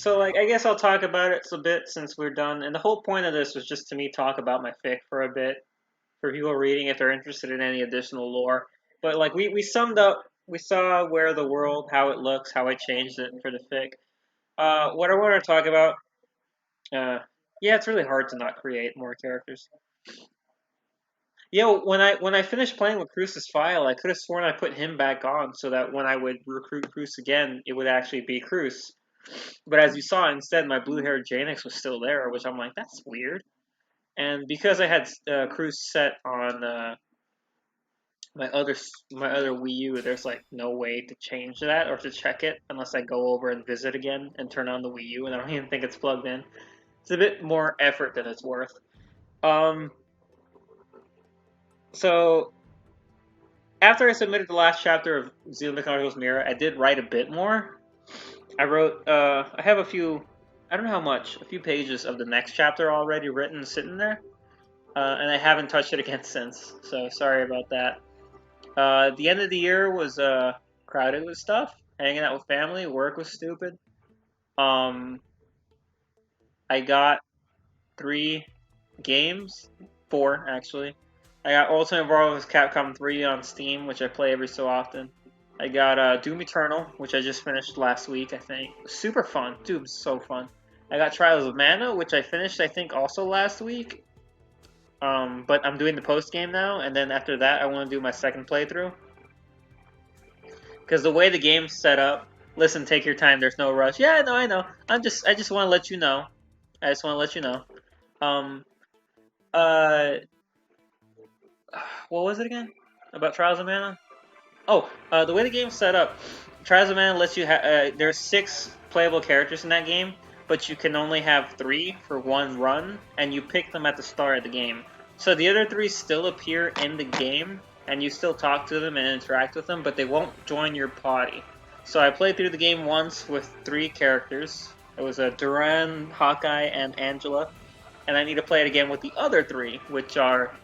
So, like, I guess I'll talk about it a bit since we're done. And the whole point of this was just to me talk about my fic for a bit, for people reading if they're interested in any additional lore. But, like, we summed up, we saw where the world, how it looks, how I changed it for the fic. What I want to talk about, uh, yeah, it's really hard to not create more characters. Yeah, when I finished playing with Cruz's file, I could have sworn I put him back on so that when I would recruit Cruz again, it would actually be Cruz. But as you saw, instead my blue-haired Janix was still there, which I'm like, that's weird. And because I had Cruz set on my other Wii U, there's like no way to change that or to check it unless I go over and visit again and turn on the Wii U, and I don't even think it's plugged in. It's a bit more effort than it's worth. Um, so after I submitted the last chapter of Xenoblade Chronicles Mira, I did write a bit more. I wrote, I have a few, I don't know how much, a few pages of the next chapter already written sitting there, and I haven't touched it again since, so sorry about that. The end of the year was crowded with stuff, hanging out with family, work was stupid. Um, I got 3 games, 4 actually. I got Ultimate Marvel's Capcom 3 on Steam, which I play every so often. I got Doom Eternal, which I just finished last week, I think. Super fun. Doom's so fun. I got Trials of Mana, which I finished, I think, also last week. But I'm doing the post game now, and then after that, I want to do my second playthrough. Because the way the game's set up, listen, take your time. There's no rush. Yeah, I know. I just want to let you know. I just want to let you know. Um, uh, what was it again? About Trials of Mana? Oh, the way the game's set up, Trials of Mana lets you have. There's 6 playable characters in that game, but you can only have 3 for one run, and you pick them at the start of the game. So the other 3 still appear in the game, and you still talk to them and interact with them, but they won't join your party. So I played through the game once with 3 characters. It was a Duran, Hawkeye, and Angela, and I need to play it again with the other 3, which are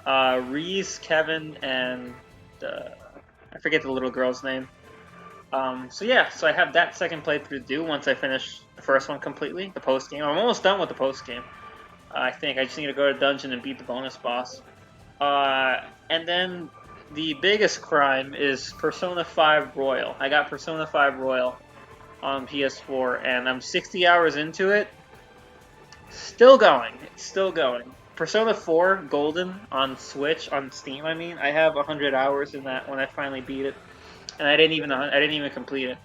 Reese, Kevin, and I forget the little girl's name. So yeah, so I have that second playthrough to do once I finish the first one completely, the post game. I'm almost done with the post game. I think I just need to go to dungeon and beat the bonus boss. And then the biggest crime is Persona 5 Royal. I got Persona 5 Royal on PS4, and I'm 60 hours into it. Still going. It's still going. Persona 4 Golden on Switch, on Steam, I mean. I have 100 hours in that when I finally beat it. And I didn't even complete it.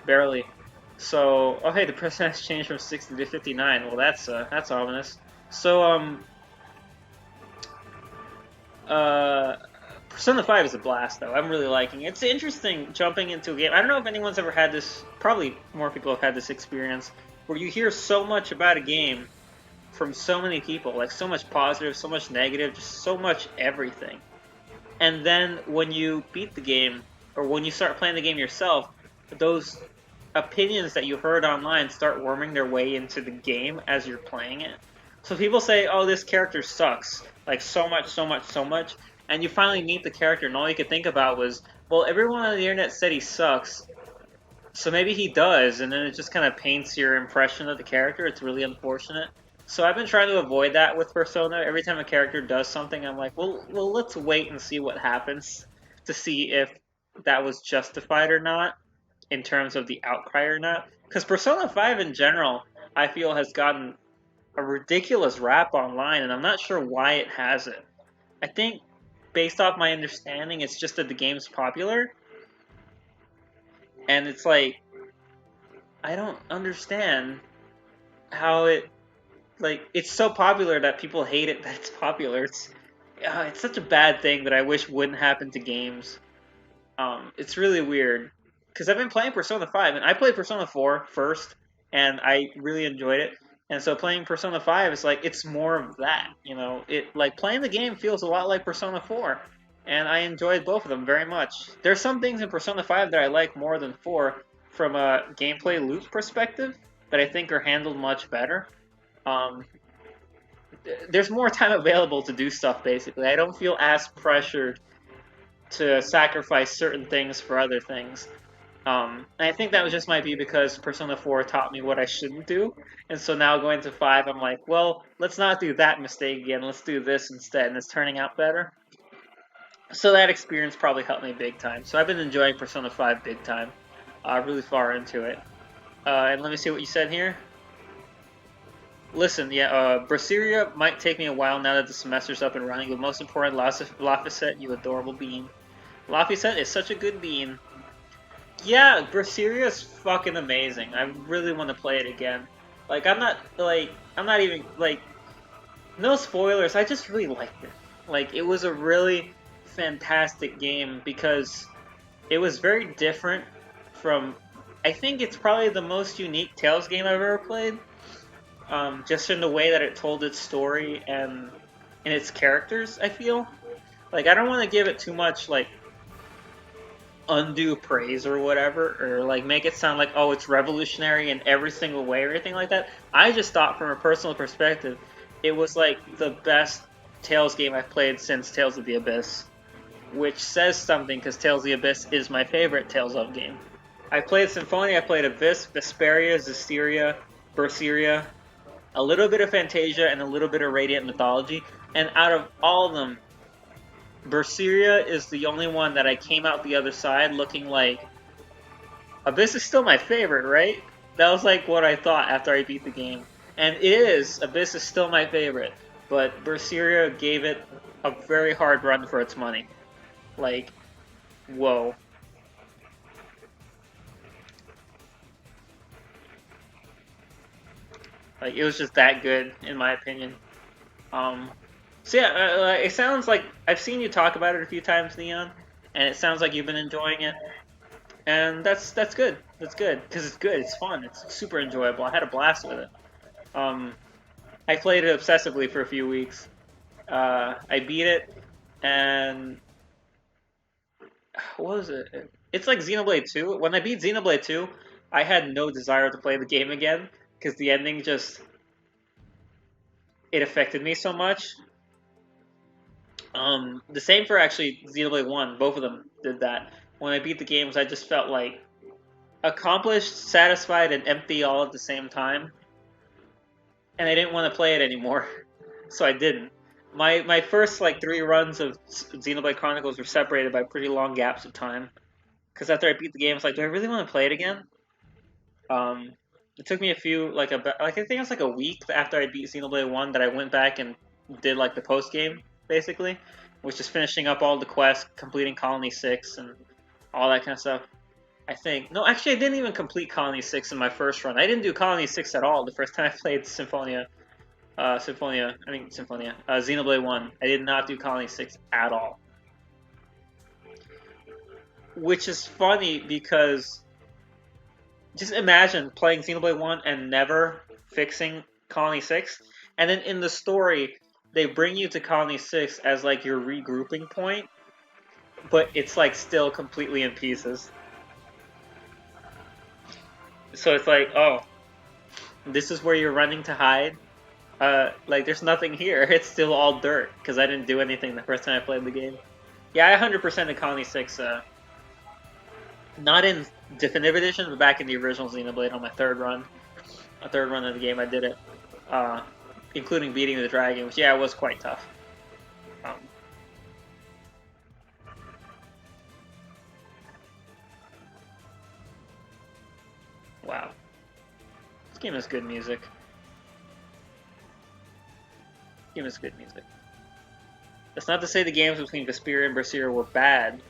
Barely. So, oh hey, the percentage changed from 60 to 59. Well, that's ominous. So, Persona 5 is a blast, though. I'm really liking it. It's interesting jumping into a game. I don't know if anyone's ever had this, probably more people have had this experience, where you hear so much about a game from so many people, like so much positive, so much negative, just so much everything. And then when you beat the game, or when you start playing the game yourself, those opinions that you heard online start worming their way into the game as you're playing it. So people say, oh, this character sucks, like so much, and you finally meet the character, and all you could think about was, well, everyone on the internet said he sucks, so maybe he does, and then it just kind of paints your impression of the character. It's really unfortunate. So I've been trying to avoid that with Persona. Every time a character does something, I'm like, well, let's wait and see what happens to see if that was justified or not in terms of the outcry or not. Because Persona 5 in general, I feel, has gotten a ridiculous rap online, and I'm not sure why it has it. I think, based off my understanding, it's just that the game's popular, and it's like, I don't understand how it's so popular that people hate it that it's popular. It's such a bad thing that I wish wouldn't happen to games. It's really weird. Because I've been playing Persona 5, and I played Persona 4 first, and I really enjoyed it. And so playing Persona 5 is like, it's more of that, you know? Like, playing the game feels a lot like Persona 4, and I enjoyed both of them very much. There's some things in Persona 5 that I like more than 4 from a gameplay loop perspective that I think are handled much better. Um, there's more time available to do stuff, basically. I don't feel as pressured to sacrifice certain things for other things. And I think that was just might be because Persona 4 taught me what I shouldn't do, and so now going to 5, I'm like, well, let's not do that mistake again. Let's do this instead, and it's turning out better. So that experience probably helped me big time. So I've been enjoying Persona 5 big time, really far into it. And let me see what you said here. Listen, yeah, Berseria might take me a while now that the semester's up and running, but most important, Laphicet, you adorable bean. Laphicet is such a good bean. Yeah, Berseria is fucking amazing. I really want to play it again. Like, I'm not even, like, no spoilers, I just really liked it. Like, it was a really fantastic game because it was very different from, I think it's probably the most unique Tales game I've ever played. Just in the way that it told its story and in its characters, I feel. Like, I don't want to give it too much, like, undue praise or whatever, or like make it sound like, oh, it's revolutionary in every single way or anything like that. I just thought from a personal perspective, it was like the best Tales game I've played since Tales of the Abyss, which says something because Tales of the Abyss is my favorite Tales of game. I played Symphonia, I played Abyss, Vesperia, Zestiria, Berseria, a little bit of Fantasia, and a little bit of Radiant Mythology, and out of all of them, Berseria is the only one that I came out the other side looking like, Abyss is still my favorite, right? That was like what I thought after I beat the game. And it is, Abyss is still my favorite, but Berseria gave it a very hard run for its money. Like, whoa. Like, it was just that good, in my opinion. So yeah, it sounds like I've seen you talk about it a few times, Neon, and it sounds like you've been enjoying it. And that's good. That's good because it's good. It's fun. It's super enjoyable. I had a blast with it. Um, I played it obsessively for a few weeks. I beat it, and what was it? It's like Xenoblade 2. When I beat Xenoblade 2, I had no desire to play the game again because the ending just it affected me so much. The same for actually Xenoblade 1. Both of them did that. When I beat the games, I just felt like accomplished, satisfied, and empty all at the same time. And I didn't want to play it anymore, so I didn't. My first like 3 runs of Xenoblade Chronicles were separated by pretty long gaps of time. Because after I beat the game, I was like, do I really want to play it again? Um, it took me a few I think it was like a week after I beat Xenoblade 1 that I went back and did like the post game basically, which is finishing up all the quests, completing Colony 6, and all that kind of stuff. I think. No, actually, I didn't even complete Colony 6 in my first run. I didn't do Colony 6 at all the first time I played Symphonia. Xenoblade 1. I did not do Colony 6 at all. Which is funny because just imagine playing Xenoblade 1 and never fixing Colony 6. And then in the story, they bring you to Colony 6 as like your regrouping point, but it's like still completely in pieces. So it's like, oh, this is where you're running to hide. Like there's nothing here. It's still all dirt because I didn't do anything the first time I played the game. Yeah, I 100% in Colony 6. Not in Definitive Edition, but back in the original Xenoblade on my third run. A third run of the game, I did it. Including beating the dragon, which, yeah, it was quite tough. Wow. This game has good music. This game has good music. That's not to say the games between Vesperia and Berseria were bad.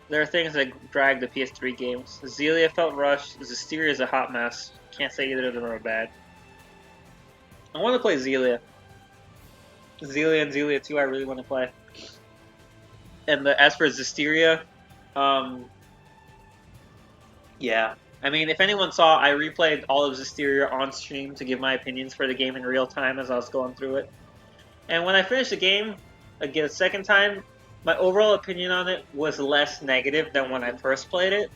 There are things that drag the PS3 games. Xelia felt rushed. Zestiria is a hot mess. Can't say either of them are bad. I want to play Xelia. Xelia and Xelia 2 I really want to play. And as for Zestiria, yeah. I mean, if anyone saw, I replayed all of Zestiria on stream to give my opinions for the game in real time as I was going through it. And when I finished the game, again, a second time, my overall opinion on it was less negative than when I first played it.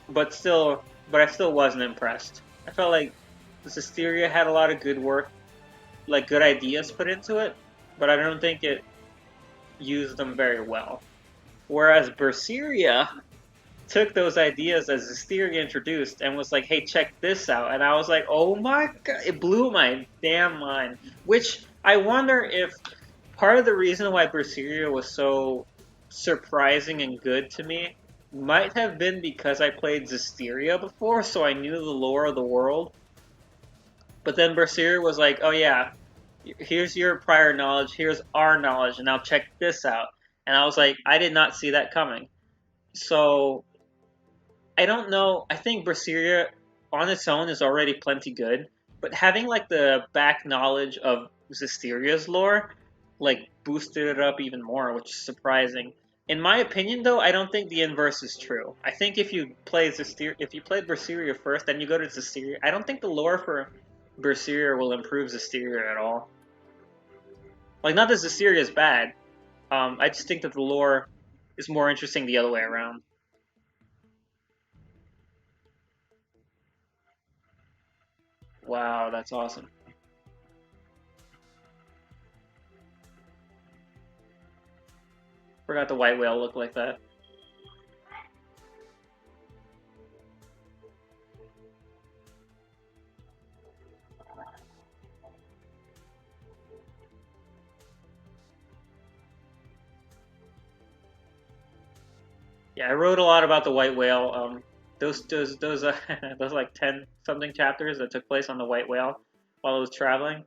But I still wasn't impressed. I felt like Zestiria had a lot of good work, like good ideas put into it, but I don't think it used them very well. Whereas Berseria, took those ideas as Hysteria introduced and was like, "Hey, check this out," and I was like, "Oh my god!" It blew my damn mind. Which I wonder if part of the reason why Berseria was so surprising and good to me might have been because I played Zestiria before, so I knew the lore of the world. But then Berseria was like, "Oh yeah, here's your prior knowledge, here's our knowledge, and now check this out." And I was like, I did not see that coming. So I don't know. I think Berseria on its own is already plenty good, but having like the back knowledge of Zestiria's lore, like boosted it up even more, which is surprising. In my opinion, though, I don't think the inverse is true. I think if you played Berseria first, then you go to Zestiria, I don't think the lore for Berseria will improve Zestiria at all. Like, not that Zestiria is bad. I just think that the lore is more interesting the other way around. Wow, that's awesome. Forgot the white whale looked like that. Yeah, I wrote a lot about the white whale. Those like 10 something chapters that took place on the white whale while I was traveling.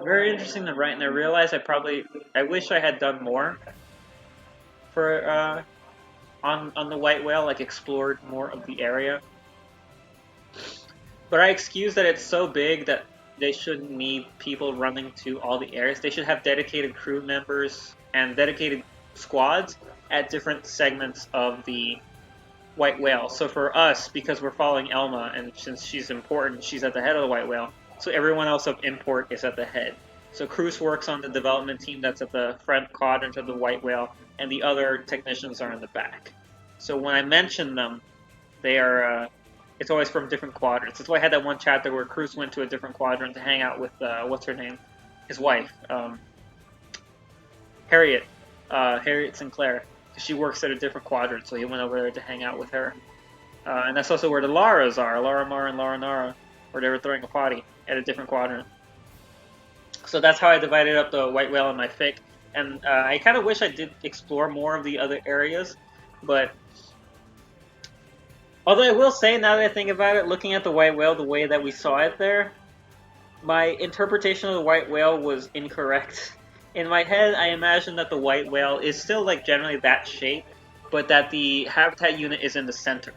Very interesting to write, and I realized I wish I had done more for on the white whale, like explored more of the area. But I excuse that it's so big that they shouldn't need people running to all the areas. They should have dedicated crew members and dedicated squads at different segments of the white whale. So for us, because we're following Elma, and since she's important, she's at the head of the white whale. So everyone else of import is at the head. So Cruz works on the development team that's at the front quadrant of the white whale, and the other technicians are in the back. So when I mention them, they are. It's always from different quadrants. That's why I had that one chapter where Cruz went to a different quadrant to hang out with what's her name, his wife, Harriet, Harriet Sinclair. She works at a different quadrant, so he went over there to hang out with her. And that's also where the Laras are, Lara Mar and Lara Nara, where they were throwing a potty at a different quadrant. So that's how I divided up the white whale in my fic. And I kind of wish I did explore more of the other areas, but although I will say, now that I think about it, looking at the white whale the way that we saw it there, my interpretation of the white whale was incorrect. In my head, I imagined that the white whale is still like generally that shape, but that the habitat unit is in the center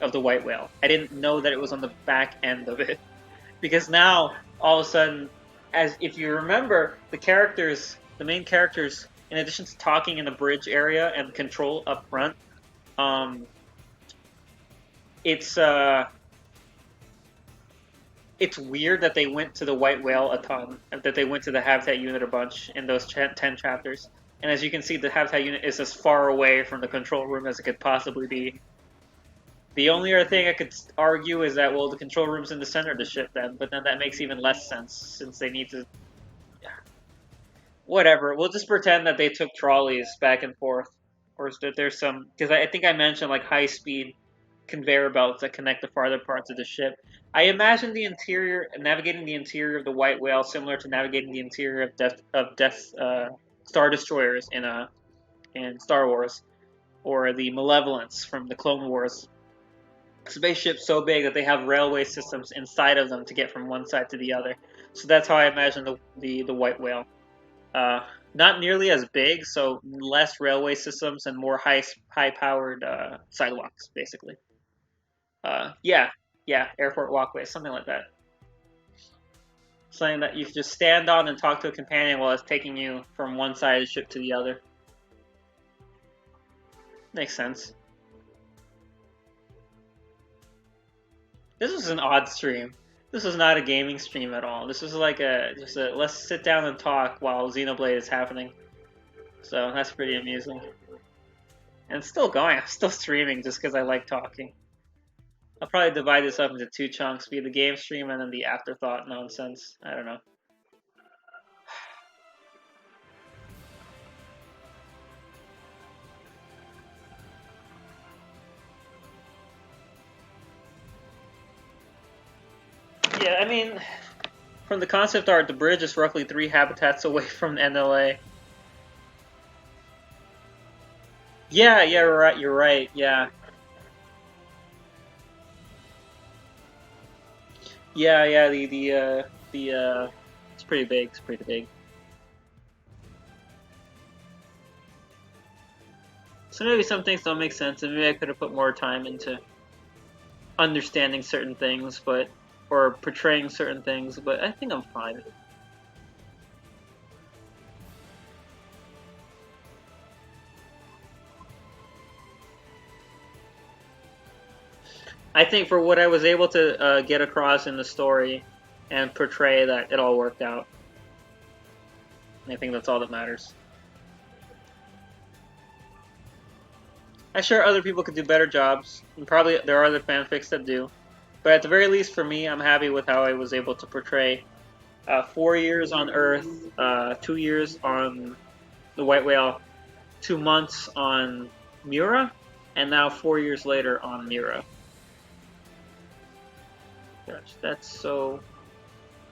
of the white whale. I didn't know that it was on the back end of it. Because now, all of a sudden, as if you remember, the main characters, in addition to talking in the bridge area and control up front, um, it's it's weird that they went to the white whale a ton, that they went to the habitat unit a bunch in those 10 chapters. And as you can see, the habitat unit is as far away from the control room as it could possibly be. The only other thing I could argue is that, well, the control room's in the center of the ship then, but then that makes even less sense since they need to. Whatever, we'll just pretend that they took trolleys back and forth, or that there's some, because I think I mentioned like high speed conveyor belts that connect the farther parts of the ship. I imagine navigating the interior of the white whale, similar to navigating the interior of Death Star Destroyers in Star Wars, or the Malevolence from the Clone Wars. Spaceships so big that they have railway systems inside of them to get from one side to the other. So that's how I imagine the white whale. Uh, Not nearly as big, so less railway systems and more high powered sidewalks, basically. Yeah, yeah, airport walkways, something like that. Something that you can just stand on and talk to a companion while it's taking you from one side of the ship to the other. Makes sense. This was an odd stream. This was not a gaming stream at all. This was like just a let's sit down and talk while Xenoblade is happening. So that's pretty amusing. And it's still going. I'm still streaming just because I like talking. I'll probably divide this up into two chunks, be the game stream and then the afterthought nonsense. I don't know. Yeah, I mean, from the concept art, the bridge is roughly 3 habitats away from NLA. Yeah, yeah, right. You're right. Yeah, yeah, yeah. It's pretty big. It's pretty big. So maybe some things don't make sense, and maybe I could have put more time into understanding certain things, but or portraying certain things. But I think I'm fine. I think for what I was able to get across in the story and portray, that it all worked out. I think that's all that matters. I'm sure other people could do better jobs, and probably there are other fanfics that do. But at the very least, for me, I'm happy with how I was able to portray 4 years on Earth, 2 years on the White Whale, 2 months on Mira, and now 4 years later on Mira. Gosh, that's so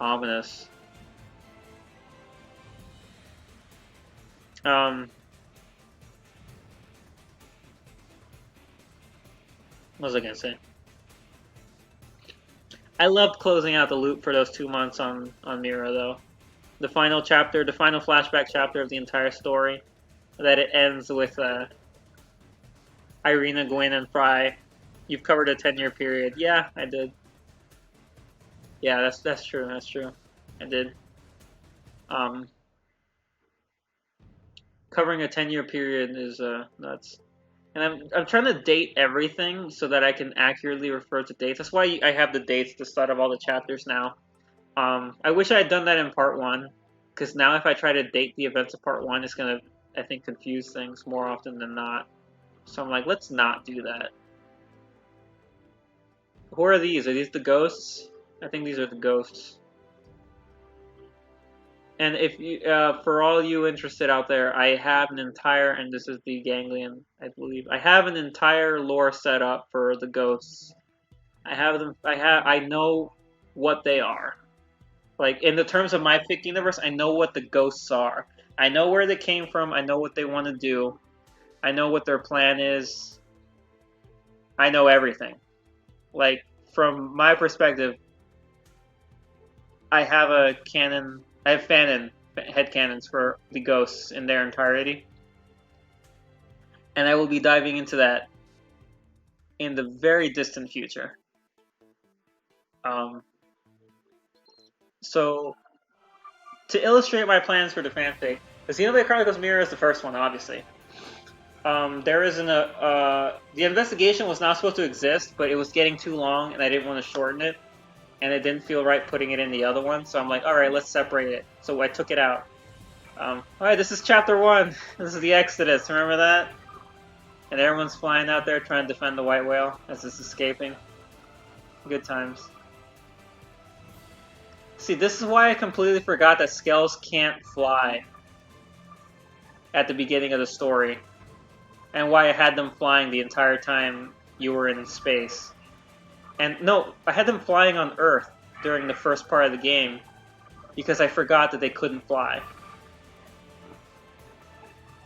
ominous. Um, what was I gonna say? I loved closing out the loop for those 2 months on Mira, though. The final chapter, the final flashback chapter of the entire story, that it ends with Irina, Gwen, and Fry. You've covered a 10-year period. Yeah, I did. Yeah, that's true. That's true. I did. Um, Covering a 10-year period is nuts. And I'm trying to date everything so that I can accurately refer to dates. That's why I have the dates at the start of all the chapters now. I wish I had done that in part one, because now if I try to date the events of part one, it's gonna, I think, confuse things more often than not. So I'm like, let's not do that. Who are these? Are these the ghosts? I think these are the ghosts. And if you, for all you interested out there, I have an entire, and this is the ganglion, I believe. I have an entire lore set up for the ghosts. I have them. I know what they are. Like in the terms of my fic universe, I know what the ghosts are. I know where they came from. I know what they want to do. I know what their plan is. I know everything. Like from my perspective, I have a canon. I have fanon head canons for the ghosts in their entirety, and I will be diving into that in the very distant future. Um, so to illustrate my plans for the fanfic, the Xenoblade Chronicles Mira is the first one, obviously. There isn't the investigation was not supposed to exist, but it was getting too long, and I didn't want to shorten it, and it didn't feel right putting it in the other one. So I'm like, all right, let's separate it. So I took it out. All right, this is chapter 1. This is the Exodus. Remember that? And everyone's flying out there trying to defend the white whale as it's escaping. Good times. See, this is why I completely forgot that Skells can't fly at the beginning of the story, and why I had them flying the entire time you were in space. And no, I had them flying on Earth during the first part of the game because I forgot that they couldn't fly.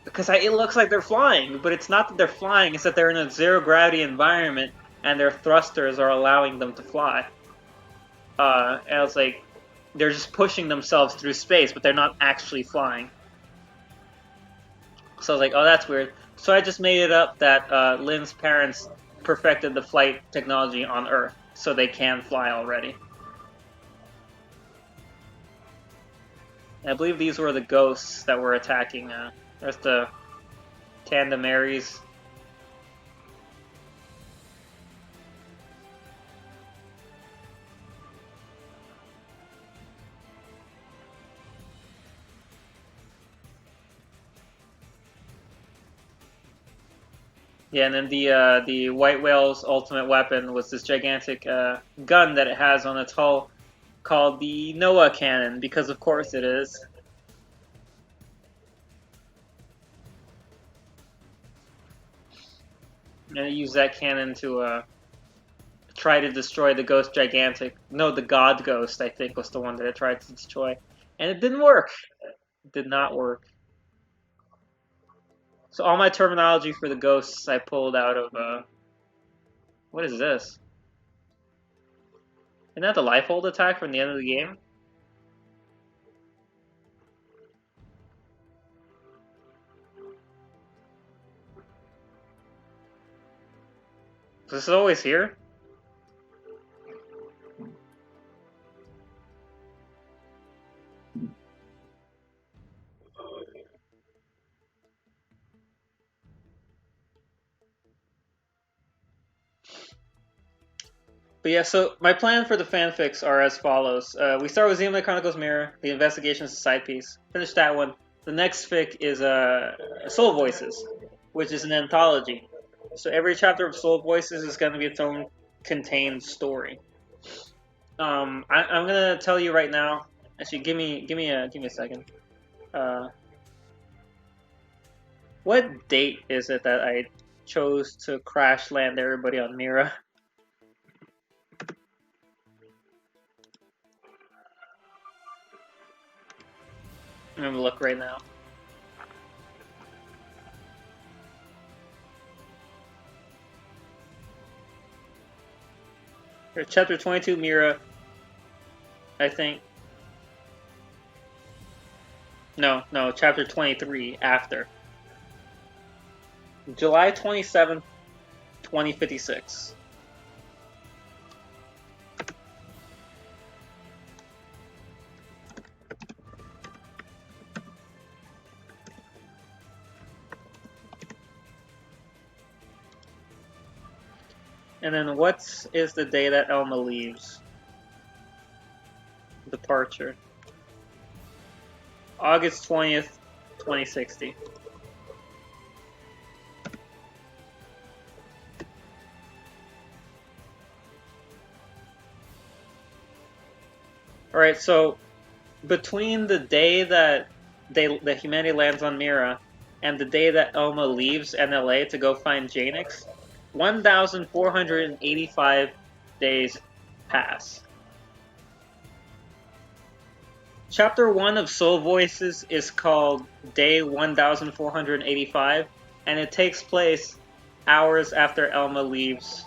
Because it looks like they're flying, but it's not that they're flying, it's that they're in a zero-gravity environment and their thrusters are allowing them to fly. And I was like, they're just pushing themselves through space, but they're not actually flying. So I was like, oh, that's weird. So I just made it up that Lynn's parents perfected the flight technology on Earth, so they can fly already. And I believe these were the ghosts that were attacking. There's the Tandemaries. Yeah, and then the white whale's ultimate weapon was this gigantic gun that it has on its hull, called the Noah cannon, because of course it is. And it used that cannon to try to destroy the Ghost Gigantic. No, the God Ghost, I think, was the one that it tried to destroy. And it didn't work. It did not work. So all my terminology for the ghosts I pulled out of, what is this? Isn't that the life hold attack from the end of the game? This is always here? But yeah, so my plan for the fanfics are as follows. We start with Xenoblade Chronicles Mira, the investigation is a side piece. Finish that one. The next fic is Soul Voices, which is an anthology. So every chapter of Soul Voices is going to be its own contained story. I'm gonna tell you right now. Actually, give me a second. What date is it that I chose to crash land everybody on Mira? I'm gonna look right now. Here, chapter 22, Mira. I think. No, chapter 23 after. July 27th, 2056. And then what is the day that Elma leaves? Departure. August 20th, 2060. Alright, so between the day that humanity lands on Mira and the day that Elma leaves NLA to go find Janix, 1,485 days pass. Chapter 1 of Soul Voices is called Day 1485, and it takes place hours after Elma leaves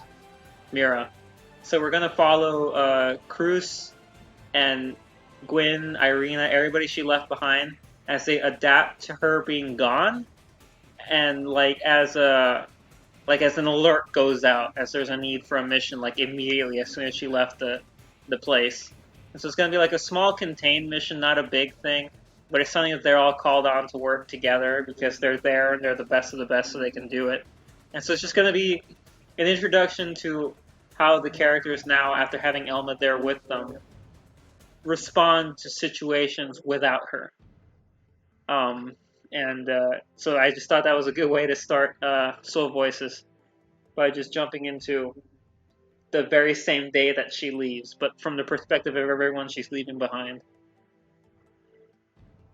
Mira. So we're going to follow Cruz and Gwyn, Irina, everybody she left behind as they adapt to her being gone, and as an alert goes out, as there's a need for a mission, immediately as soon as she left the place. And so it's going to be a small contained mission, not a big thing, but it's something that they're all called on to work together because they're there and they're the best of the best, so they can do it. And so it's just going to be an introduction to how the characters now, after having Elma there with them, respond to situations without her. So I just thought that was a good way to start Soul Voices, by just jumping into the very same day that she leaves, but from the perspective of everyone she's leaving behind.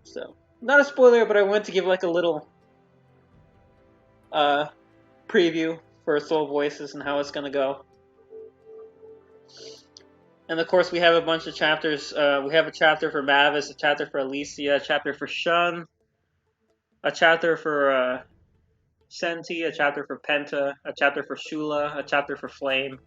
So, not a spoiler, but I wanted to give a little preview for Soul Voices and how it's going to go. And of course, we have a bunch of chapters. We have a chapter for Mavis, a chapter for Alicia, a chapter for Shun, a chapter for Senti, a chapter for Penta, a chapter for Shula, a chapter for Flame.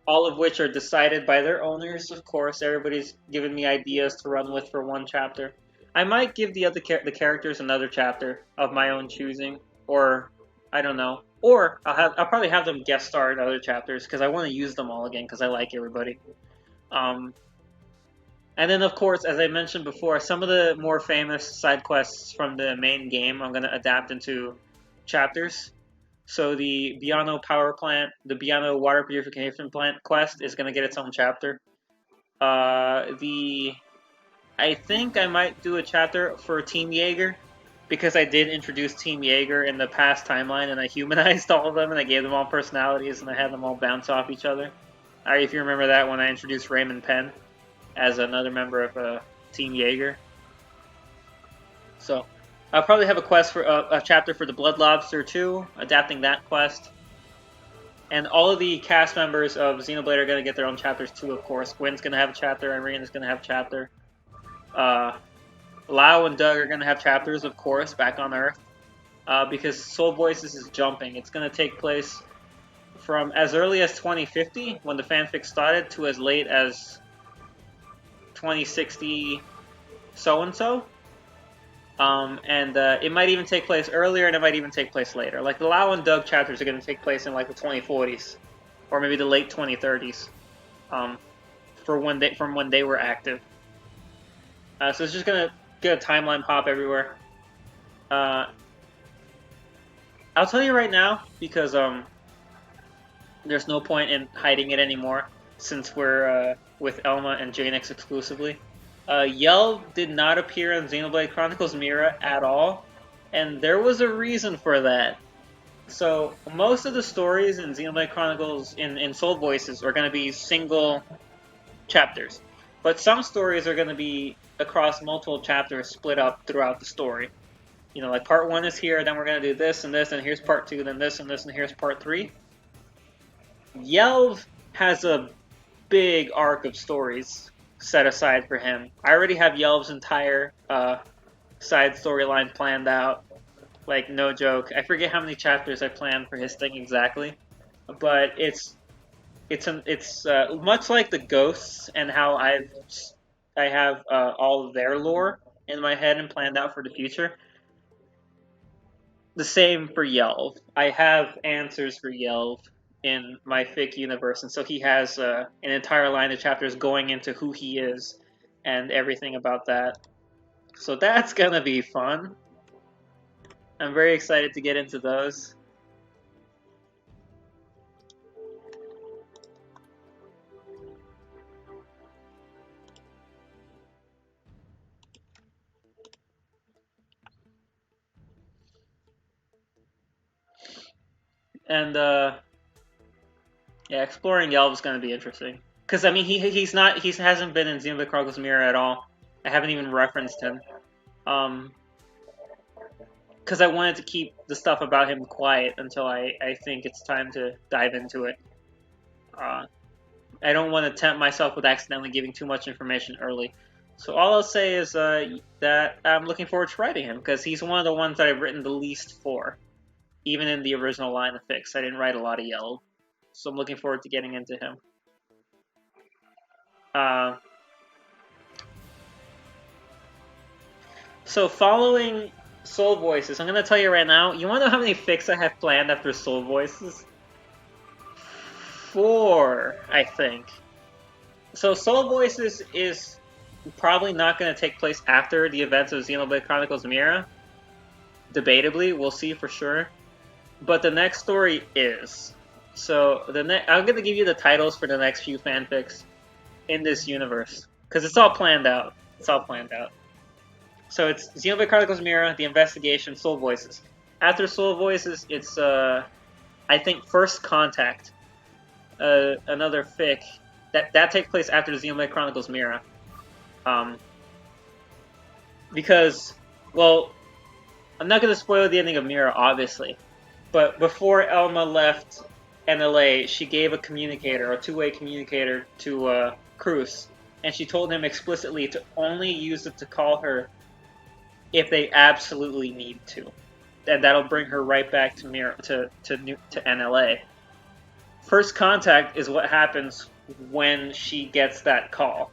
All of which are decided by their owners, of course. Everybody's given me ideas to run with for one chapter. I might give the characters another chapter of my own choosing, or I don't know. Or I'll probably have them guest star in other chapters because I want to use them all again because I like everybody. And then, of course, as I mentioned before, some of the more famous side quests from the main game I'm going to adapt into chapters. So the Biano power plant, the Biano water purification plant quest is going to get its own chapter. I think I might do a chapter for Team Jaeger, because I did introduce Team Jaeger in the past timeline, and I humanized all of them, and I gave them all personalities, and I had them all bounce off each other. If you remember that, when I introduced Raymond Penn as another member of Team Jaeger. So I'll probably have a quest for a chapter for the Blood Lobster too, adapting that quest. And all of the cast members of Xenoblade are going to get their own chapters too, of course. Gwen's going to have a chapter, Irene's going to have a chapter. Lau and Doug are going to have chapters, of course, back on Earth. Because Soul Voices is jumping. It's going to take place from as early as 2050, when the fanfic started, to as late as 2060 so-and-so. And it might even take place earlier, and it might even take place later. Like, the Lau and Doug chapters are going to take place in, like, the 2040s. Or maybe the late 2030s. From when they were active. So it's just going to get a timeline pop everywhere. I'll tell you right now, because there's no point in hiding it anymore, since we're with Elma and Janix exclusively. Yell did not appear in Xenoblade Chronicles Mira at all, and there was a reason for that. So, most of the stories in Xenoblade Chronicles in Soul Voices are going to be single chapters. But some stories are going to be across multiple chapters split up throughout the story. You know, like part 1 is here, then we're going to do this, and here's part 2, then this, and here's part 3. Yelv has a big arc of stories set aside for him. I already have Yelv's entire side storyline planned out. Like, no joke. I forget how many chapters I planned for his thing exactly, but it's much like the Ghosts and how I have all of their lore in my head and planned out for the future. The same for Yelv. I have answers for Yelv in my fic universe, and so he has an entire line of chapters going into who he is and everything about that. So that's gonna be fun. I'm very excited to get into those. And yeah, exploring Yelv is gonna be interesting. Because I mean, he hasn't been in Xenoblade Chronicles Mira at all. I haven't even referenced him. Because I wanted to keep the stuff about him quiet until I think it's time to dive into it. I don't want to tempt myself with accidentally giving too much information early. So all I'll say is that I'm looking forward to writing him, because he's one of the ones that I've written the least for. Even in the original line of fics, I didn't write a lot of Yellow. So I'm looking forward to getting into him. So following Soul Voices, I'm going to tell you right now, you want to know how many fics I have planned after Soul Voices? 4, I think. So Soul Voices is probably not going to take place after the events of Xenoblade Chronicles Mira. Debatably, we'll see for sure. But the next story is. So I'm going to give you the titles for the next few fanfics in this universe, because it's all planned out. It's all planned out. So it's Xenoblade Chronicles Mira, The Investigation, Soul Voices. After Soul Voices, it's I think First Contact, another fic that takes place after Xenoblade Chronicles Mira. Because, well, I'm not going to spoil the ending of Mira, obviously, but before Elma left NLA, she gave a communicator, a two-way communicator, to Cruz, and she told him explicitly to only use it to call her if they absolutely need to, and that'll bring her right back to Mira, to NLA. First Contact is what happens when she gets that call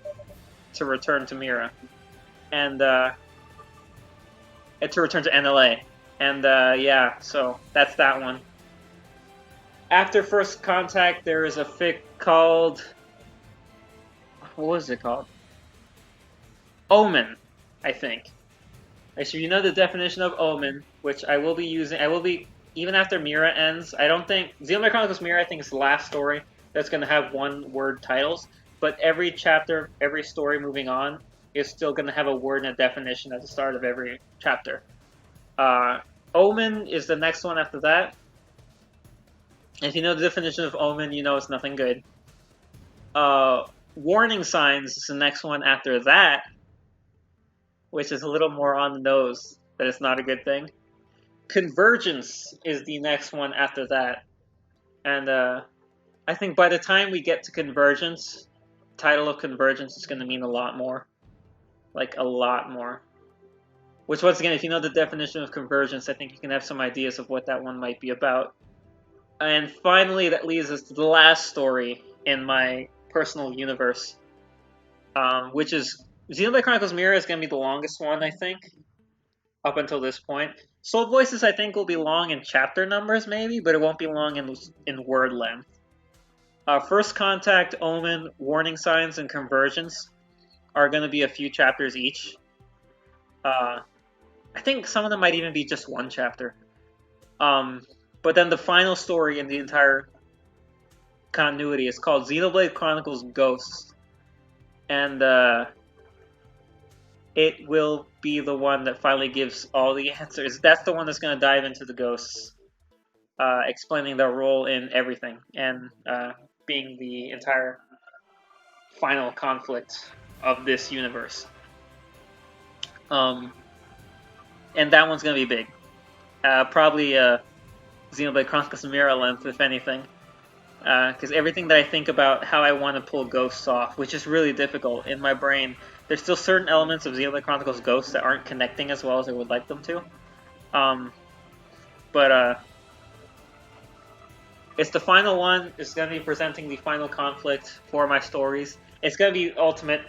to return to Mira, and to return to NLA, and yeah, so that's that one. After First Contact, there is a fic called, what was it called? Omen, I think. Actually, you know the definition of Omen, which I will be using. I will be, even after Mira ends. I don't think Xenoblade Chronicles Mira, I think, is the last story that's going to have one-word titles. But every chapter, every story moving on, is still going to have a word and a definition at the start of every chapter. Omen is the next one after that. If you know the definition of Omen, you know it's nothing good. Warning Signs is the next one after that, which is a little more on the nose, that it's not a good thing. Convergence is the next one after that. And I think by the time we get to Convergence, title of Convergence is going to mean a lot more. Like, a lot more. Which, once again, if you know the definition of Convergence, I think you can have some ideas of what that one might be about. And finally, that leads us to the last story in my personal universe, which is Xenoblade Chronicles Mira is going to be the longest one, I think, up until this point. Soul Voices, I think, will be long in chapter numbers, maybe, but it won't be long in word length. First Contact, Omen, Warning Signs, and Convergence are going to be a few chapters each. I think some of them might even be just one chapter. But then the final story in the entire continuity is called Xenoblade Chronicles Ghosts. And it will be the one that finally gives all the answers. That's the one that's going to dive into the ghosts, explaining their role in everything, and being the entire final conflict of this universe. And that one's going to be big. Probably Xenoblade Chronicles Mira length, if anything. Because everything that I think about how I want to pull ghosts off, which is really difficult in my brain, there's still certain elements of Xenoblade Chronicles Ghosts that aren't connecting as well as I would like them to. But it's the final one. It's going to be presenting the final conflict for my stories. It's going to be ultimate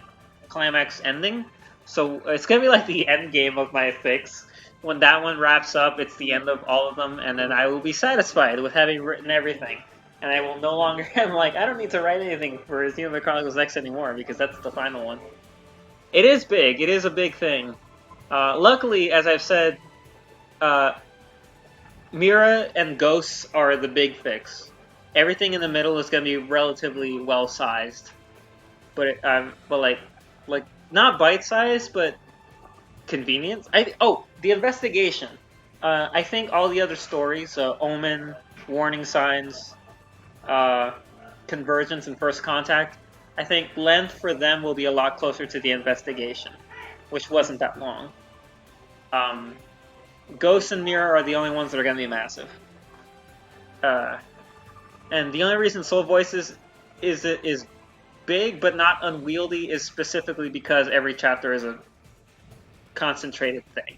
climax ending. So it's going to be like the end game of my fics. When that one wraps up, it's the end of all of them, and then I will be satisfied with having written everything. And I will no longer, I'm like, I don't need to write anything for Xenoblade Chronicles X anymore, because that's the final one. It is big. It is a big thing. Luckily, as I've said, Mira and Ghosts are the big fix. Everything in the middle is going to be relatively well-sized. But like not bite-sized, but convenient. The investigation. I think all the other stories, Omen, Warning Signs, Convergence, and First Contact, I think length for them will be a lot closer to the investigation, which wasn't that long. Ghosts and Mira are the only ones that are going to be massive. And the only reason Soul Voices is big but not unwieldy is specifically because every chapter is a concentrated thing.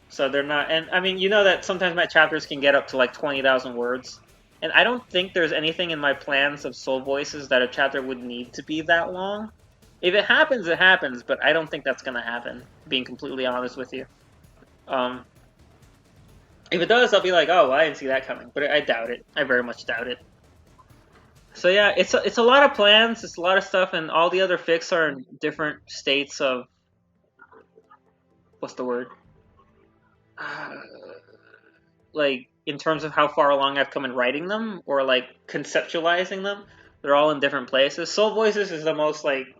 So they're not, and I mean, you know that sometimes my chapters can get up to like 20,000 words. And I don't think there's anything in my plans of Soul Voices that a chapter would need to be that long. If it happens, it happens, but I don't think that's going to happen, being completely honest with you. If it does, I'll be like, oh, well, I didn't see that coming. But I doubt it. I very much doubt it. So yeah, it's a lot of plans, it's a lot of stuff, and all the other fics are in different states of... What's the word? Like, in terms of how far along I've come in writing them, or like conceptualizing them, they're all in different places. Soul Voices is the most like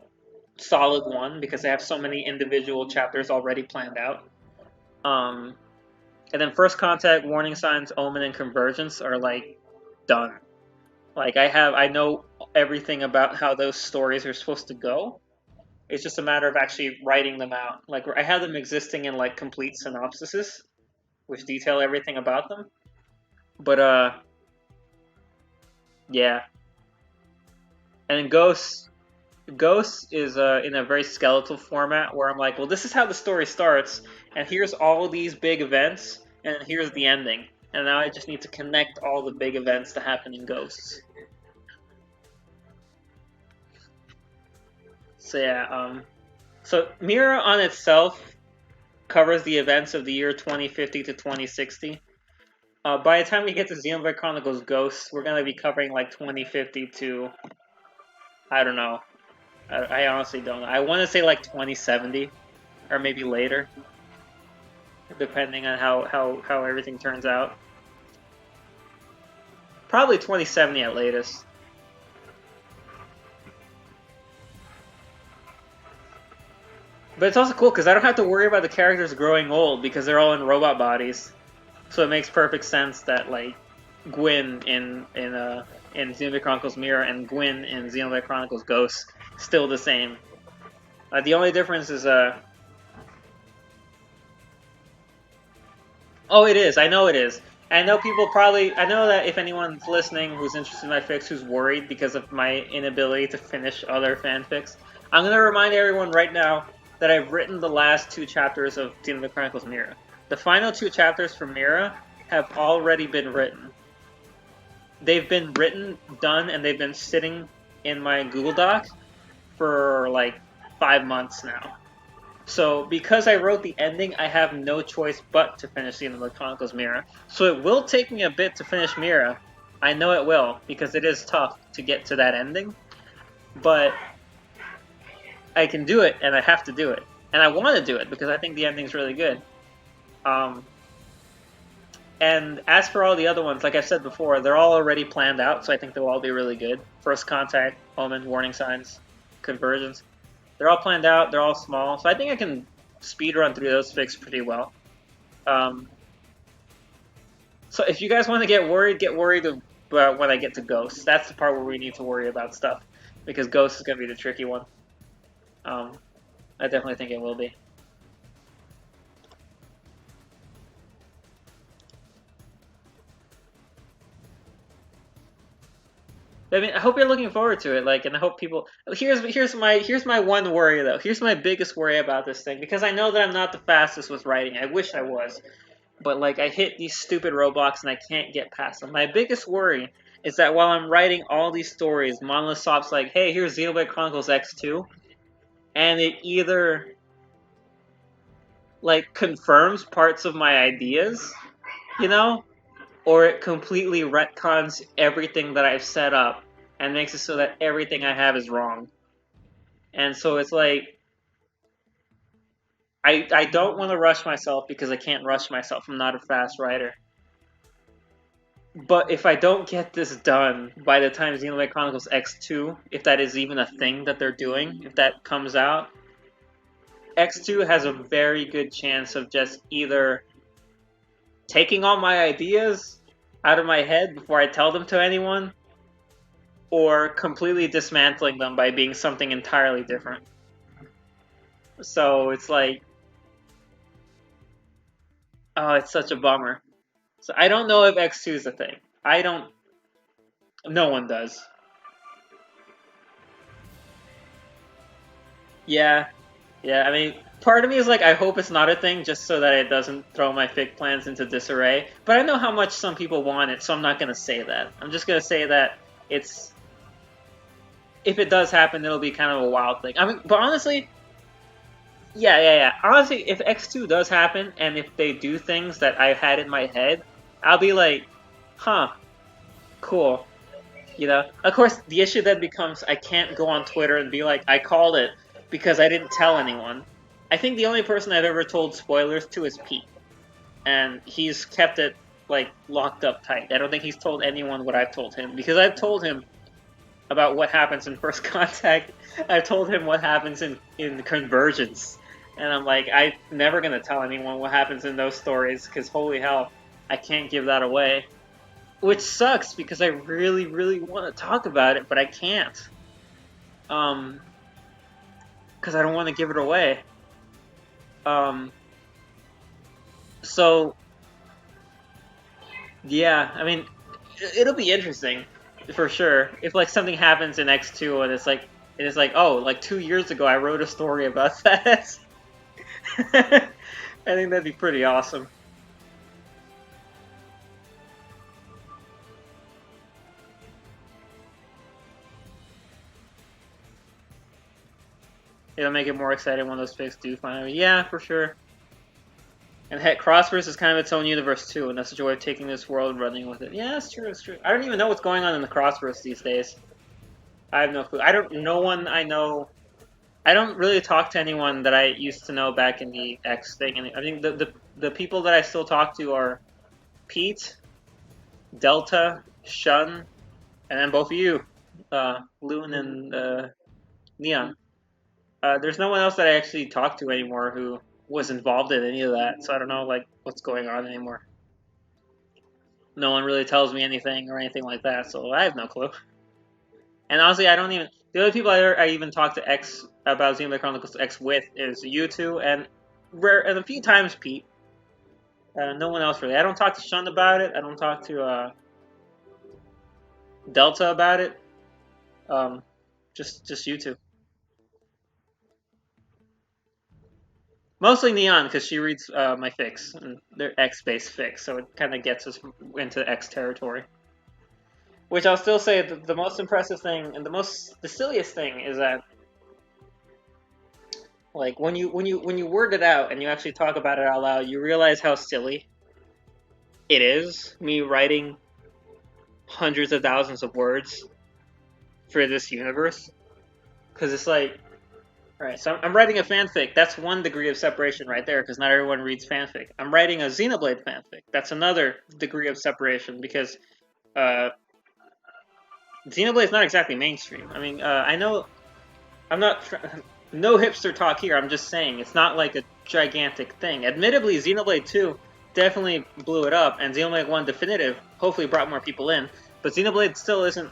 solid one because I have so many individual chapters already planned out. And then First Contact, Warning Signs, Omen, and Convergence are like done. Like I know everything about how those stories are supposed to go. It's just a matter of actually writing them out. Like I have them existing in like complete synopsises, which detail everything about them. But yeah. And then Ghost is in a very skeletal format where I'm like, well, this is how the story starts, and here's all these big events, and here's the ending. And now I just need to connect all the big events to happen in Ghosts. So yeah, so Mira on itself covers the events of the year 2050 to 2060. By the time we get to Xenoblade Chronicles Ghosts, we're going to be covering like 2050 to, I don't know. I honestly don't know. I want to say like 2070, or maybe later, depending on how everything turns out. Probably 2070 at latest. But it's also cool because I don't have to worry about the characters growing old because they're all in robot bodies. So it makes perfect sense that like Gwyn in Xenoblade Chronicles Mira and Gwyn in Xenoblade Chronicles Ghosts still the same. The only difference is oh, it is. I know it is. I know people probably. I know that if anyone's listening who's interested in my fix, who's worried because of my inability to finish other fanfics, I'm gonna remind everyone right now that I've written the last 2 chapters of Xenoblade Chronicles Mira. The final 2 chapters for Mira have already been written. They've been written, done, and they've been sitting in my Google Doc for like 5 months now. So because I wrote the ending, I have no choice but to finish Xenoblade Chronicles Mira. So it will take me a bit to finish Mira. I know it will, because it is tough to get to that ending. But I can do it, and I have to do it. And I want to do it, because I think the ending's really good. And as for all the other ones, like I said before, they're all already planned out, so I think they'll all be really good. First Contact, Omen, Warning Signs, Convergence. They're all planned out, they're all small, so I think I can speed run through those fics pretty well. So if you guys want to get worried about when I get to Ghost. That's the part where we need to worry about stuff, because Ghost is going to be the tricky one. I definitely think it will be. I mean, I hope you're looking forward to it. Like, and I hope people. Here's my one worry though. Here's my biggest worry about this thing, because I know that I'm not the fastest with writing. I wish I was, but like I hit these stupid roadblocks and I can't get past them. My biggest worry is that while I'm writing all these stories, Monolith Soft's like, "Hey, here's Xenoblade Chronicles X2," and it either like confirms parts of my ideas, you know, or it completely retcons everything that I've set up and makes it so that everything I have is wrong. And so it's like I don't want to rush myself, because I can't rush myself. I'm not a fast writer. But if I don't get this done by the time Xenoblade Chronicles X2, if that is even a thing that they're doing, if that comes out, X2 has a very good chance of just either taking all my ideas out of my head before I tell them to anyone, or completely dismantling them by being something entirely different. So it's like, oh, it's such a bummer. So I don't know if X2 is a thing. I don't. No one does. Yeah, yeah. I mean, part of me is like, I hope it's not a thing, just so that it doesn't throw my fic plans into disarray. But I know how much some people want it, so I'm not gonna say that. I'm just gonna say that it's. If it does happen, it'll be kind of a wild thing. I mean, but honestly, yeah. Honestly, if X2 does happen, and if they do things that I had in my head, I'll be like, huh, cool. You know? Of course, the issue then becomes I can't go on Twitter and be like, I called it, because I didn't tell anyone. I think the only person I've ever told spoilers to is Pete. And he's kept it, like, locked up tight. I don't think he's told anyone what I've told him, because I've told him about what happens in First Contact. I've told him what happens in Convergence. And I'm like, I'm never going to tell anyone what happens in those stories, because holy hell, I can't give that away. Which sucks, because I really, really want to talk about it, but I can't. Because I don't want to give it away. So, yeah, I mean, it'll be interesting, for sure. If, like, something happens in X2 and it's like, oh, like 2 years ago I wrote a story about that. I think that'd be pretty awesome. It'll make it more exciting when those fics do finally. Yeah, for sure. And heck, Crossverse is kind of its own universe too, and that's the joy of taking this world and running with it. Yeah, that's true. It's true. I don't even know what's going on in the Crossverse these days. I have no clue. I don't. No one I know. I don't really talk to anyone that I used to know back in the X thing. And I think the people that I still talk to are Pete, Delta, Shun, and then both of you, Loon and Neon. There's no one else that I actually talk to anymore who was involved in any of that, so I don't know like what's going on anymore. No one really tells me anything or anything like that, so I have no clue. And honestly, I don't even. The only people I even talk to X about Xenoblade Chronicles X with is you two and a few times Pete. No one else really. I don't talk to Sean about it. I don't talk to Delta about it. Just you two. Mostly Neon, because she reads my fics, and they're X-based fics, so it kind of gets us into X territory. Which I'll still say the most impressive thing and the silliest thing is that, like, when you word it out and you actually talk about it out loud, you realize how silly it is. Me writing hundreds of thousands of words for this universe, because it's like, all right, so I'm writing a fanfic. That's one degree of separation right there, because not everyone reads fanfic. I'm writing a Xenoblade fanfic. That's another degree of separation, because uh, Xenoblade is not exactly mainstream. I mean, I know I'm not. No hipster talk here. I'm just saying it's not like a gigantic thing. Admittedly, Xenoblade 2 definitely blew it up, and Xenoblade 1 Definitive hopefully brought more people in. But Xenoblade still isn't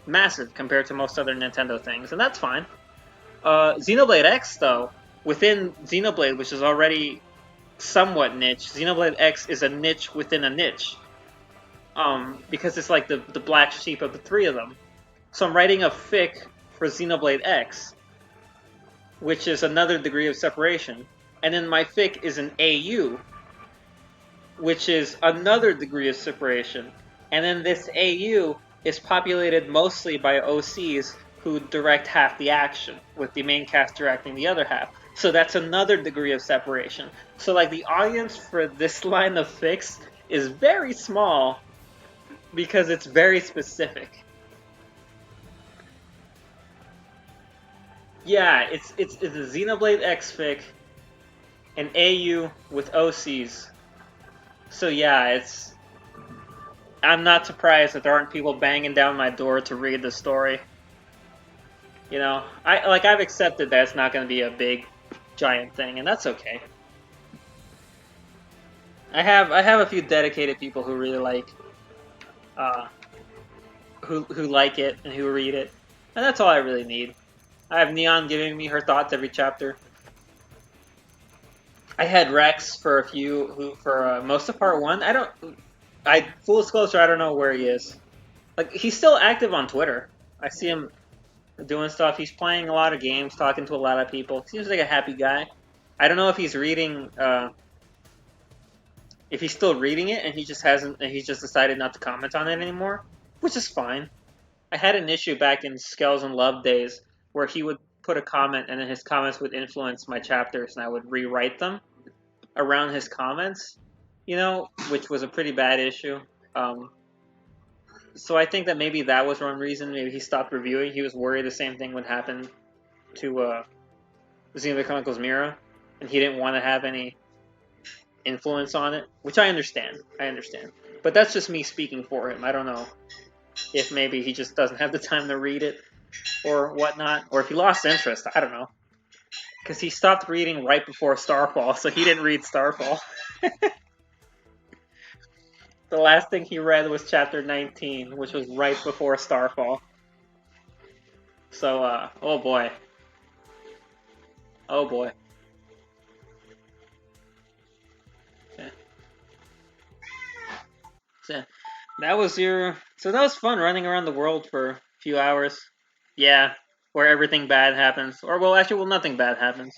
massive compared to most other Nintendo things, and that's fine. Xenoblade X, though, within Xenoblade, which is already somewhat niche, Xenoblade X is a niche within a niche. Because it's like the black sheep of the three of them. So I'm writing a fic for Xenoblade X, which is another degree of separation. And then my fic is an AU, which is another degree of separation. And then this AU is populated mostly by OCs who direct half the action, with the main cast directing the other half. So that's another degree of separation. So, like, the audience for this line of fics is very small because it's very specific. Yeah, it's a Xenoblade X fic, an AU with OCs. So yeah, I'm not surprised that there aren't people banging down my door to read the story. You know, I've accepted that it's not going to be a big, giant thing, and that's okay. I have a few dedicated people who really like, who like it and who read it, and that's all I really need. I have Neon giving me her thoughts every chapter. I had Rex for most of part one. Full disclosure, I don't know where he is. Like, he's still active on Twitter. I see him doing stuff. He's playing a lot of games, talking to a lot of people. Seems like a happy guy. I don't know if he's reading, if he's still reading it, and he just hasn't, and he's just decided not to comment on it anymore, which is fine. I had an issue back in Skells and Love days where he would put a comment, and then his comments would influence my chapters, and I would rewrite them around his comments, which was a pretty bad issue. So I think that maybe that was one reason. Maybe he stopped reviewing. He was worried the same thing would happen to Xenoblade Chronicles Mira, and he didn't want to have any influence on it, which I understand. But that's just me speaking for him. I don't know if maybe he just doesn't have the time to read it or whatnot, or if he lost interest. I don't know. Because he stopped reading right before Starfall, so he didn't read Starfall. The last thing he read was chapter 19, which was right before Starfall. So, oh boy. Oh boy. Okay. So, that was fun running around the world for a few hours. Yeah, where everything bad happens. Well, nothing bad happens.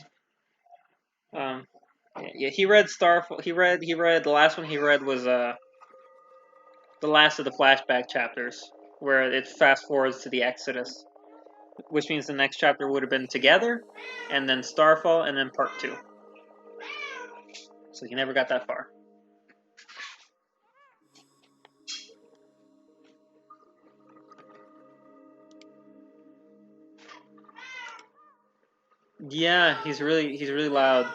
Yeah, he read Starfall. He read the last one he read was the last of the flashback chapters, where it fast forwards to the Exodus, which means the next chapter would have been Together, and then Starfall, and then Part 2. So he never got that far. Yeah, he's really loud.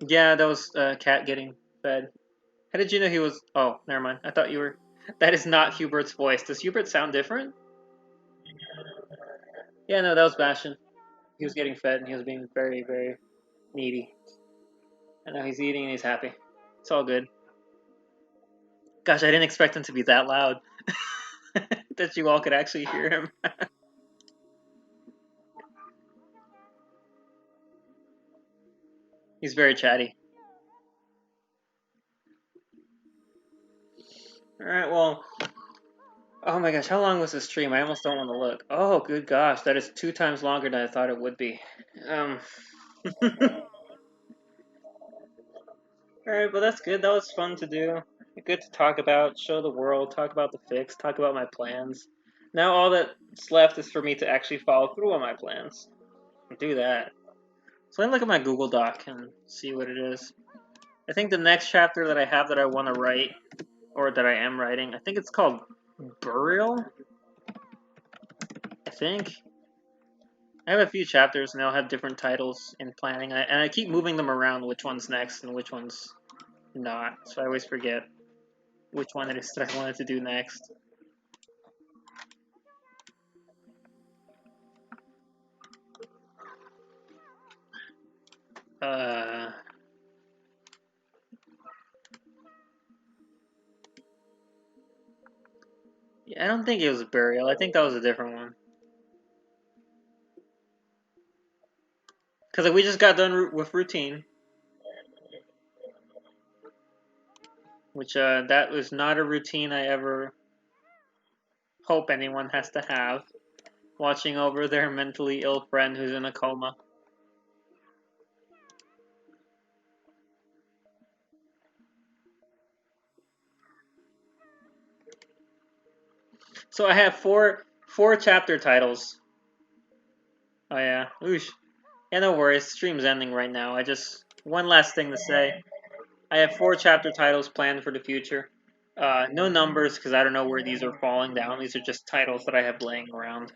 Yeah, that was Cat getting fed. How did you know he was? Oh, never mind. I thought you were. That is not Hubert's voice. Does Hubert sound different? Yeah, no, that was Bastion. He was getting fed and he was being very, very needy. And now he's eating and he's happy. It's all good. Gosh, I didn't expect him to be that loud. That you all could actually hear him. He's very chatty. Alright, well. Oh my gosh, how long was this stream? I almost don't want to look. Oh, good gosh, that is 2 times longer than I thought it would be. Um. Alright, well that's good. That was fun to do. Good to talk about, show the world, talk about the fix, talk about my plans. Now all that's left is for me to actually follow through on my plans. Do that. So let me look at my Google Doc and see what it is. I think the next chapter that I have that I want to write, or that I am writing, I think it's called Burial? I think. I have a few chapters and they'll have different titles in planning, and I keep moving them around which one's next and which one's not, so I always forget which one it is that I wanted to do next. Uh, yeah, I don't think it was Burial. I think that was a different one. Because we just got done with Routine, which that was not a routine I ever hope anyone has to have. Watching over their mentally ill friend who's in a coma. So I have four chapter titles. Oh yeah, oosh. Yeah, no worries. Stream's ending right now. One last thing to say. I have 4 chapter titles planned for the future. No numbers because I don't know where these are falling down. These are just titles that I have laying around.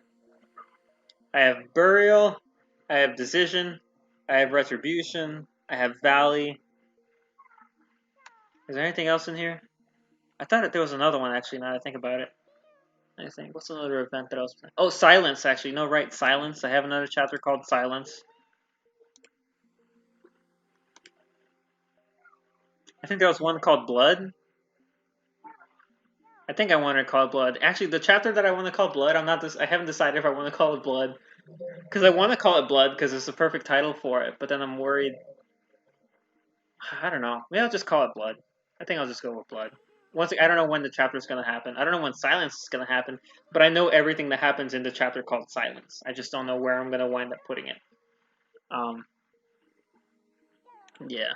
I have Burial. I have Decision. I have Retribution. I have Valley. Is there anything else in here? I thought that there was another one actually. Now that I think about it. I think what's another event that I was playing? Oh, Silence actually. No, right, Silence. I have another chapter called Silence. I think there was one called Blood. I think I want to call it Blood. Actually, the chapter that I want to call Blood, I haven't decided if I want to call it Blood because I want to call it Blood because it's the perfect title for it. But then I'm worried. I don't know. Maybe I'll just call it Blood. I think I'll just go with Blood. I don't know when the chapter is going to happen. I don't know when Silence is going to happen, but I know everything that happens in the chapter called Silence. I just don't know where I'm going to wind up putting it. Um, yeah.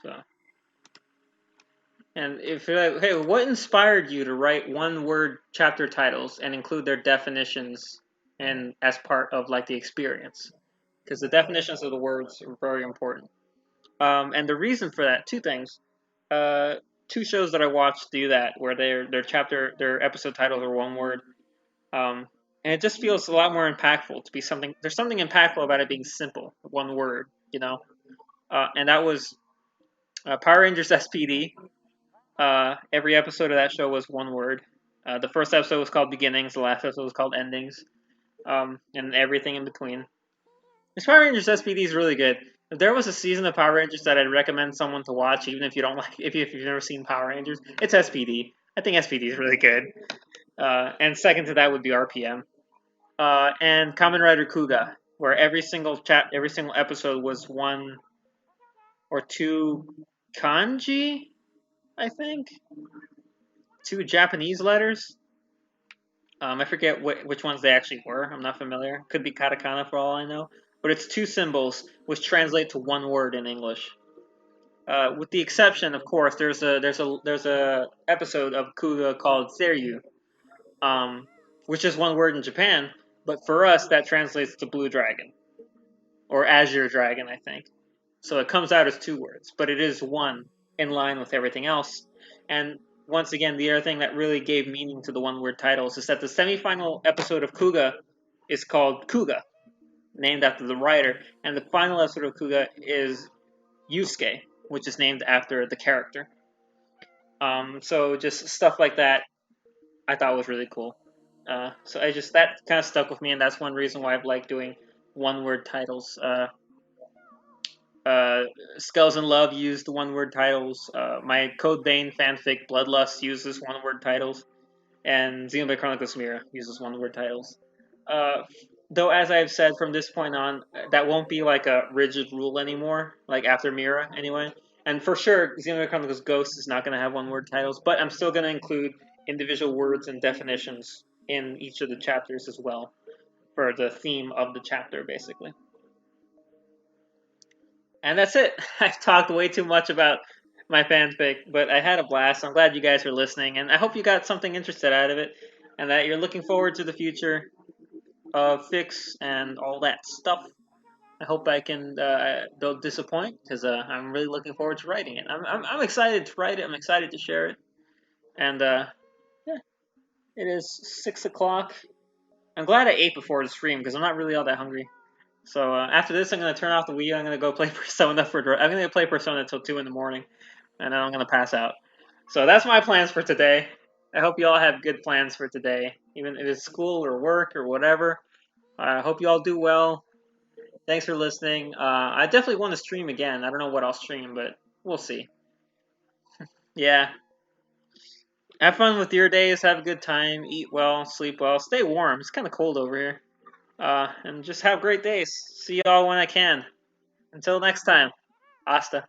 So, and if you're like, hey, what inspired you to write one-word chapter titles and include their definitions and as part of like the experience? Because the definitions of the words are very important. And the reason for that, 2 things. Uh, 2 shows that I watched do that, where their episode titles are one word. And it just feels a lot more impactful to be something. There's something impactful about it being simple, one word, you know. And that was Power Rangers SPD. Every episode of that show was one word. The first episode was called Beginnings. The last episode was called Endings. And everything in between. This Power Rangers SPD is really good. If there was a season of Power Rangers that I'd recommend someone to watch, even if you don't like, if you've never seen Power Rangers, it's SPD. I think SPD is really good. And second to that would be RPM. And Kamen Rider Kuga, where every single episode was 1 or 2 kanji, I think, 2 Japanese letters. I forget which ones they actually were. I'm not familiar. Could be katakana for all I know. But it's 2 symbols which translate to one word in English. With the exception, of course, there's a episode of Kuga called Seiryu, which is one word in Japan, but for us that translates to Blue Dragon or Azure Dragon, I think. So it comes out as 2 words, but it is one in line with everything else. And once again, the other thing that really gave meaning to the one-word titles is that the semi-final episode of Kuga is called Kuga, named after the writer, and the final episode of Kuga is Yusuke, which is named after the character. So just stuff like that, I thought was really cool. So that kind of stuck with me, and that's one reason why I've liked doing one-word titles. Uh, Skulls and Love used one-word titles. My Code Vein fanfic Bloodlust uses one-word titles, and Xenoblade Chronicles Mira uses one-word titles. Uh, though, as I've said from this point on, that won't be like a rigid rule anymore. Like after Mira, anyway. And for sure, Xenoblade Chronicles Ghost is not going to have one-word titles, but I'm still going to include individual words and definitions in each of the chapters as well for the theme of the chapter, basically. And that's it. I've talked way too much about my fanfic, but I had a blast. I'm glad you guys are listening, and I hope you got something interested out of it, and that you're looking forward to the future of Fix and all that stuff. I hope I can don't disappoint because I'm really looking forward to writing it. I'm excited to write it. I'm excited to share it, and yeah, it is 6 o'clock. I'm glad I ate before the stream because I'm not really all that hungry. So after this, I'm gonna turn off the Wii. I'm gonna go play Persona I'm gonna play Persona until 2 in the morning, and then I'm gonna pass out. So that's my plans for today. I hope you all have good plans for today, even if it's school or work or whatever. I hope you all do well. Thanks for listening. I definitely want to stream again. I don't know what I'll stream, but we'll see. Yeah. Have fun with your days. Have a good time. Eat well. Sleep well. Stay warm. It's kind of cold over here. And just have great days. See y'all when I can. Until next time. Hasta.